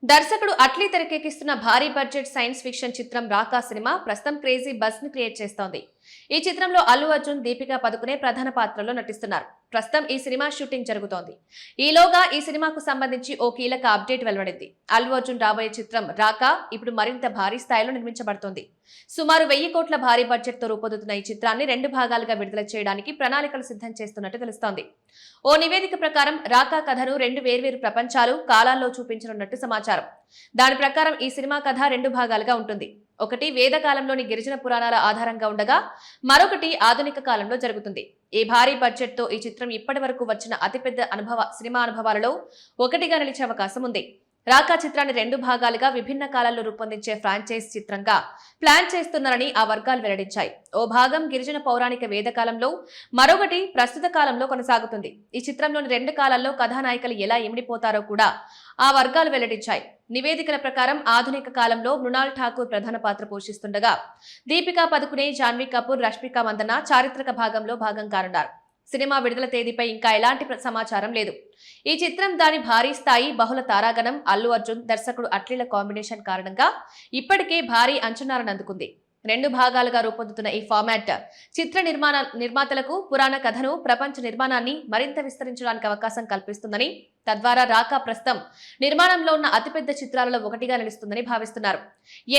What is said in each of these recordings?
దర్శకుడు అట్లీ తెరకెక్కిస్తున్న భారీ budget science fiction చిత్రం రాకా సినిమా ప్రస్తుతం క్రేజీ బజ్ ని క్రియేట్ చేస్తోంది. ఈ చిత్రంలో అల్లు అర్జున్, దీపికా పదుకునే ప్రధాన పాత్రలో నటిస్తున్నారు. ప్రస్తుతం ఈ సినిమా షూటింగ్ జరుగుతోంది. ఈలోగా ఈ సినిమాకు సంబంధించి ఓ కీలక అప్డేట్ వెలువడింది. అల్లు అర్జున్ రాబోయే చిత్రం రాకా ఇప్పుడు మరింత భారీ స్థాయిలో నిర్మించబడుతోంది. సుమారు 1000 కోట్ల భారీ బడ్జెట్ తో రూపొందుతున్న ఈ చిత్రాన్ని 2 భాగాలుగా విడుదల చేయడానికి ప్రణాళికలు సిద్ధం చేస్తున్నట్టు తెలుస్తోంది. ఓ నివేదిక ప్రకారం రాకా కథను 2 వేర్వేరు ప్రపంచాలు, కాలాల్లో చూపించనున్నట్టు సమాచారం. దాని ప్రకారం ఈ సినిమా కథ 2 భాగాలుగా ఉంటుంది. ఒకటి వేదకాలంలోని గిరిజన పురాణాల ఆధారంగా ఉండగా మరొకటి ఆధునిక కాలంలో జరుగుతుంది. ఈ భారీ బడ్జెట్ తో ఈ చిత్రం ఇప్పటి వరకు వచ్చిన అతిపెద్ద సినిమా అనుభవాలలో ఒకటిగా నిలిచే అవకాశం ఉంది. రాకా చిత్రాన్ని 2 భాగాలుగా విభిన్న కాలాల్లో రూపొందించే ఫ్రాంచైజ్ చిత్రంగా ప్లాన్ చేస్తున్నారని ఆ వర్గాలు వెల్లడించాయి. ఓ భాగం గిరిజన పౌరాణిక వేదకాలంలో, మరొకటి ప్రస్తుత కాలంలో కొనసాగుతుంది. ఈ చిత్రంలోని 2 కాలాల్లో కథానాయికలు ఎలా ఇమిడిపోతారో కూడా ఆ వర్గాలు వెల్లడించాయి. నివేదికల ప్రకారం ఆధునిక కాలంలో మృణాల్ ఠాకూర్ ప్రధాన పాత్ర పోషిస్తుండగా దీపికా పదుకునే, జాన్వీ కపూర్, రష్మిక మందన చారిత్రక భాగంలో భాగం కానున్నారు. సినిమా విడుదల తేదీపై ఇంకా ఎలాంటి సమాచారం లేదు. ఈ చిత్రం దాని భారీ స్థాయి, బహుళ తారాగణం, అల్లు అర్జున్, దర్శకుడు అట్లీల కాంబినేషన్ కారణంగా ఇప్పటికే భారీ అంచనాలను అందుకుంది. 2 భాగాలుగా రూపొందుతున్న ఈ ఫార్మాట్ చిత్ర నిర్మాతలకు పురాణ కథను, ప్రపంచ నిర్మాణాన్ని మరింత విస్తరించడానికి అవకాశం కల్పిస్తుందని, తద్వారా రాకా ప్రస్తుతం నిర్మాణంలో ఉన్న అతిపెద్ద చిత్రాలలో ఒకటిగా నిలుస్తుందని భావిస్తున్నారు.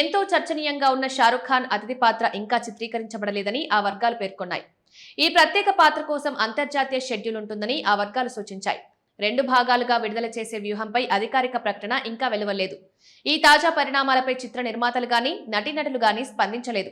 ఎంతో చర్చనీయంగా ఉన్న షారుఖ్ ఖాన్ అతిథి పాత్ర ఇంకా చిత్రీకరించబడలేదని ఆ వర్గాలు పేర్కొన్నాయి. ఈ ప్రత్యేక పాత్ర కోసం అంతర్జాతీయ షెడ్యూల్ ఉంటుందని ఆ వర్గాలు సూచించాయి. 2 భాగాలుగా విడుదల చేసే వ్యూహంపై అధికారిక ప్రకటన ఇంకా వెలువలేదు. ఈ తాజా పరిణామాలపై చిత్ర నిర్మాతలు గానీ, నటీనటులు గానీ స్పందించలేదు.